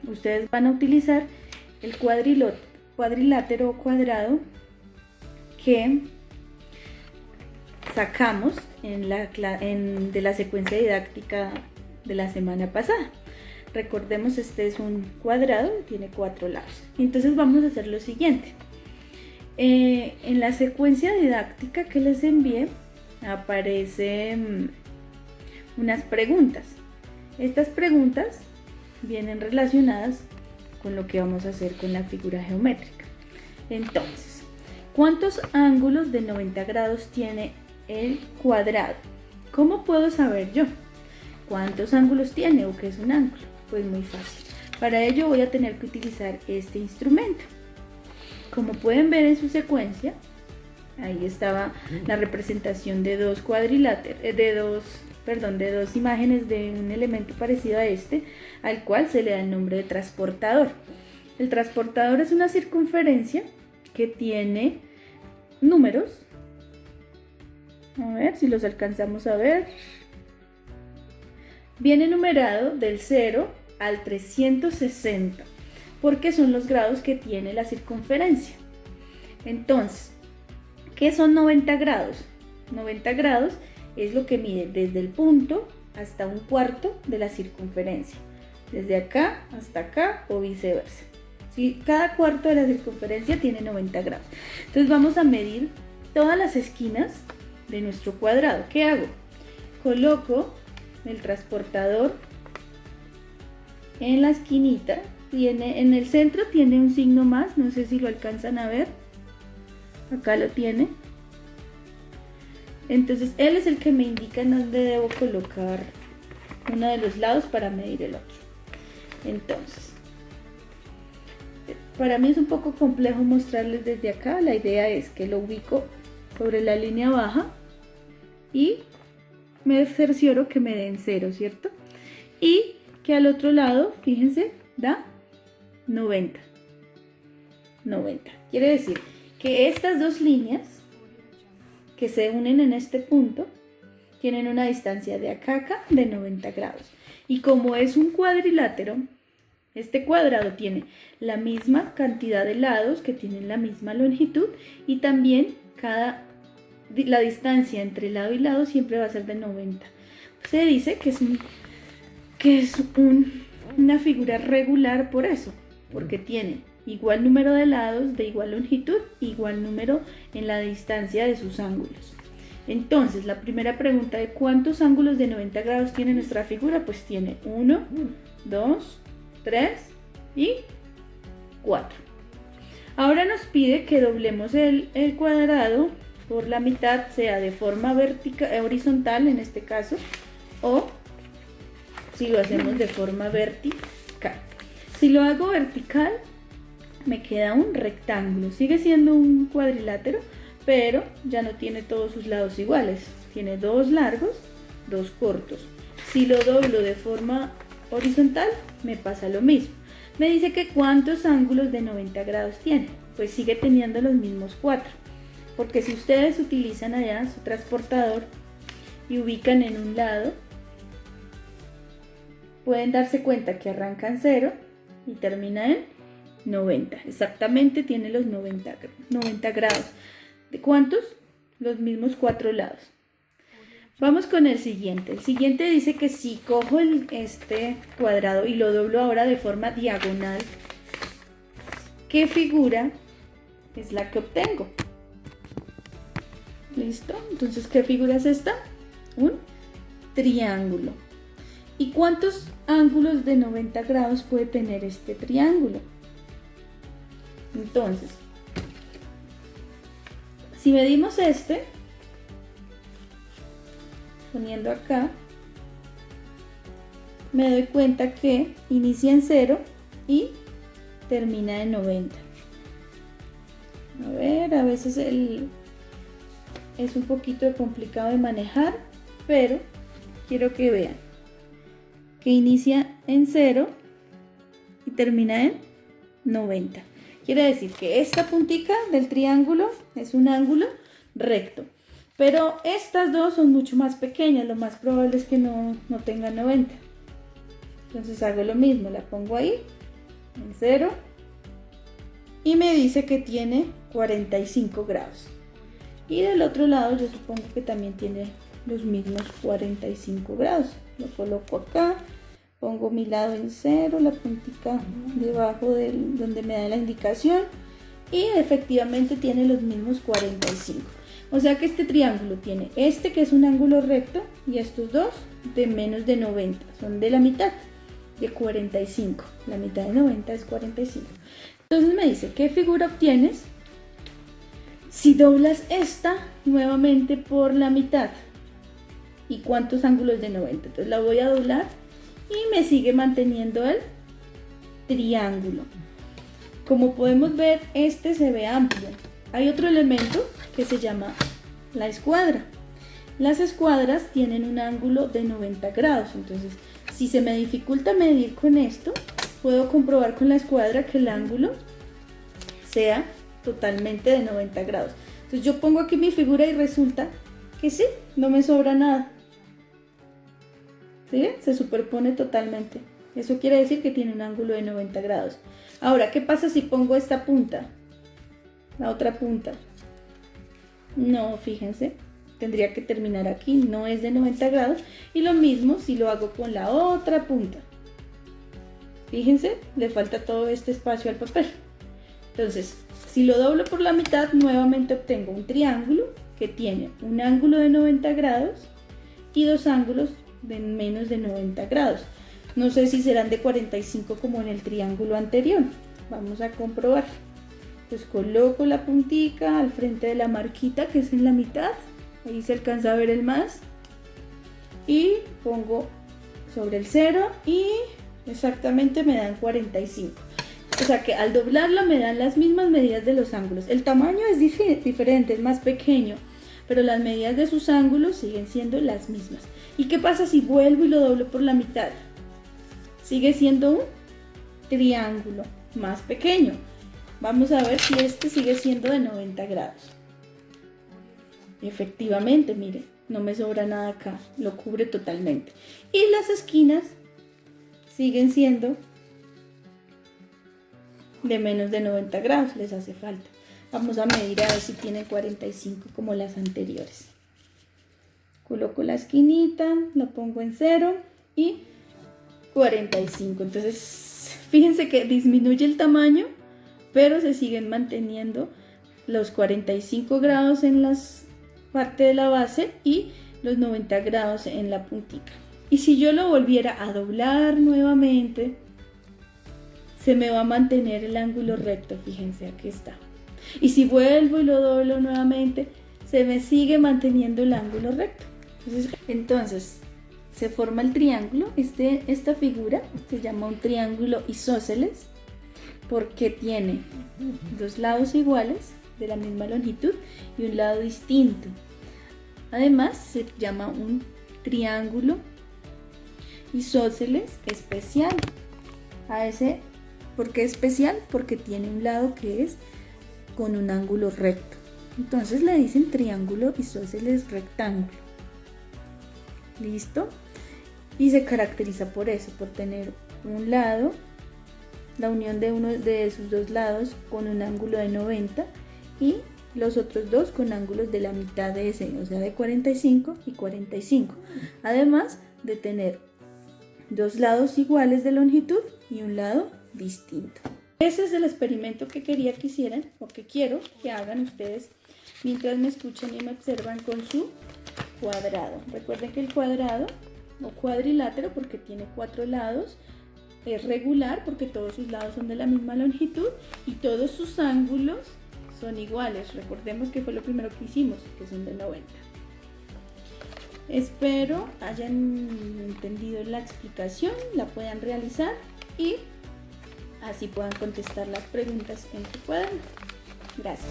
ustedes van a utilizar el cuadrilátero o cuadrado que sacamos de la secuencia didáctica de la semana pasada. Recordemos, este es un cuadrado, tiene 4 lados. Entonces vamos a hacer lo siguiente. En la secuencia didáctica que les envié aparecen unas preguntas. Estas preguntas vienen relacionadas con lo que vamos a hacer con la figura geométrica. Entonces, ¿cuántos ángulos de 90 grados tiene el cuadrado? ¿Cómo puedo saber yo cuántos ángulos tiene o qué es un ángulo? Pues muy fácil. Para ello voy a tener que utilizar este instrumento. Como pueden ver en su secuencia, ahí estaba la representación de dos imágenes de un elemento parecido a este, al cual se le da el nombre de transportador. El transportador es una circunferencia que tiene números. A ver si los alcanzamos a ver. Viene numerado del 0 al 360, porque son los grados que tiene la circunferencia. Entonces, ¿qué son 90 grados? 90 grados es lo que mide desde el punto hasta un cuarto de la circunferencia, desde acá hasta acá o viceversa. ¿Sí? Cada cuarto de la circunferencia tiene 90 grados. Entonces vamos a medir todas las esquinas de nuestro cuadrado. ¿Qué hago? Coloco el transportador en la esquinita, en el centro tiene un signo más, no sé si lo alcanzan a ver, acá lo tiene. Entonces él es el que me indica en dónde debo colocar uno de los lados para medir el otro. Entonces, para mí es un poco complejo mostrarles desde acá. La idea es que lo ubico sobre la línea baja y me cercioro que me den 0, ¿cierto? Y que al otro lado, fíjense, da 90. 90. Quiere decir que estas dos líneas que se unen en este punto tienen una distancia de acá a acá de 90 grados. Y como es un cuadrilátero, este cuadrado tiene la misma cantidad de lados que tienen la misma longitud y también la distancia entre lado y lado siempre va a ser de 90. Se dice que es una figura regular por eso, porque tiene igual número de lados de igual longitud, igual número en la distancia de sus ángulos. Entonces, la primera pregunta de cuántos ángulos de 90 grados tiene nuestra figura, pues tiene 1, 2, 3 y 4. Ahora nos pide que doblemos el cuadrado por la mitad, sea de forma horizontal en este caso, o si lo hacemos de forma vertical. Si lo hago vertical, me queda un rectángulo. Sigue siendo un cuadrilátero, pero ya no tiene todos sus lados iguales. Tiene 2 largos, 2 cortos. Si lo doblo de forma horizontal, me pasa lo mismo. Me dice que cuántos ángulos de 90 grados tiene. Pues sigue teniendo los mismos 4. Porque si ustedes utilizan allá su transportador y ubican en un lado, pueden darse cuenta que arranca en 0 y termina en 90. Exactamente tiene los 90 grados. ¿De cuántos? Los mismos 4 lados. Vamos con el siguiente. El siguiente dice que si cojo este cuadrado y lo doblo ahora de forma diagonal, ¿qué figura es la que obtengo? ¿Listo? Entonces, ¿qué figura es esta? Un triángulo. ¿Y cuántos ángulos de 90 grados puede tener este triángulo? Entonces, si medimos poniendo acá, me doy cuenta que inicia en 0 y termina en 90. A ver, a veces es un poquito complicado de manejar, pero quiero que vean que inicia en 0 y termina en 90. Quiere decir que esta puntica del triángulo es un ángulo recto, pero estas dos son mucho más pequeñas, lo más probable es que no tengan 90. Entonces hago lo mismo, la pongo ahí en 0 y me dice que tiene 45 grados. Y del otro lado yo supongo que también tiene los mismos 45 grados. Lo coloco acá, pongo mi lado en 0, la puntica debajo de donde me da la indicación y efectivamente tiene los mismos 45. O sea que este triángulo tiene este que es un ángulo recto y estos dos de menos de 90, son de la mitad, de 45. La mitad de 90 es 45. Entonces me dice, ¿qué figura obtienes si doblas esta nuevamente por la mitad? ¿Y cuántos ángulos de 90? Entonces la voy a doblar y me sigue manteniendo el triángulo. Como podemos ver, este se ve amplio. Hay otro elemento que se llama la escuadra. Las escuadras tienen un ángulo de 90 grados. Entonces, si se me dificulta medir con esto, puedo comprobar con la escuadra que el ángulo sea totalmente de 90 grados. Entonces yo pongo aquí mi figura y resulta que sí, no me sobra nada. ¿Sí? Se superpone totalmente. Eso quiere decir que tiene un ángulo de 90 grados. Ahora, ¿qué pasa si pongo esta punta? La otra punta. No, fíjense, tendría que terminar aquí, no es de 90 grados. Y lo mismo si lo hago con la otra punta. Fíjense, le falta todo este espacio al papel. Entonces, si lo doblo por la mitad, nuevamente obtengo un triángulo que tiene un ángulo de 90 grados y dos ángulos de menos de 90 grados. No sé si serán de 45 como en el triángulo anterior. Vamos a comprobar. Pues coloco la puntica al frente de la marquita que es en la mitad. Ahí se alcanza a ver el más. Y pongo sobre el 0 y exactamente me dan 45. O sea que al doblarlo me dan las mismas medidas de los ángulos. El tamaño es diferente, es más pequeño, pero las medidas de sus ángulos siguen siendo las mismas. ¿Y qué pasa si vuelvo y lo doblo por la mitad? Sigue siendo un triángulo más pequeño. Vamos a ver si este sigue siendo de 90 grados. Efectivamente, miren, no me sobra nada acá, lo cubre totalmente. Y las esquinas siguen siendo de menos de 90 grados, les hace falta. Vamos a medir a ver si tiene 45 como las anteriores. Coloco la esquinita, la pongo en 0 y 45. Entonces, fíjense que disminuye el tamaño, pero se siguen manteniendo los 45 grados en la parte de la base y los 90 grados en la puntica. Y si yo lo volviera a doblar nuevamente, se me va a mantener el ángulo recto, fíjense, aquí está. Y si vuelvo y lo doblo nuevamente, se me sigue manteniendo el ángulo recto. Entonces se forma el triángulo. Esta figura se llama un triángulo isósceles porque tiene dos lados iguales de la misma longitud y un lado distinto. Además se llama un triángulo isósceles especial. ¿Por qué especial? Porque tiene un lado que es con un ángulo recto. Entonces le dicen triángulo isósceles rectángulo. ¿Listo? Y se caracteriza por eso, por tener un lado, la unión de uno de sus dos lados con un ángulo de 90 y los otros dos con ángulos de la mitad de ese, o sea de 45 y 45. Además de tener dos lados iguales de longitud y un lado distinto. Ese es el experimento que quería que hicieran o que quiero que hagan ustedes mientras me escuchan y me observan con su cuadrado. Recuerden que el cuadrado o cuadrilátero, porque tiene 4 lados, es regular porque todos sus lados son de la misma longitud y todos sus ángulos son iguales. Recordemos que fue lo primero que hicimos, que son de 90. Espero hayan entendido la explicación, la puedan realizar y así puedan contestar las preguntas en su cuaderno. Gracias.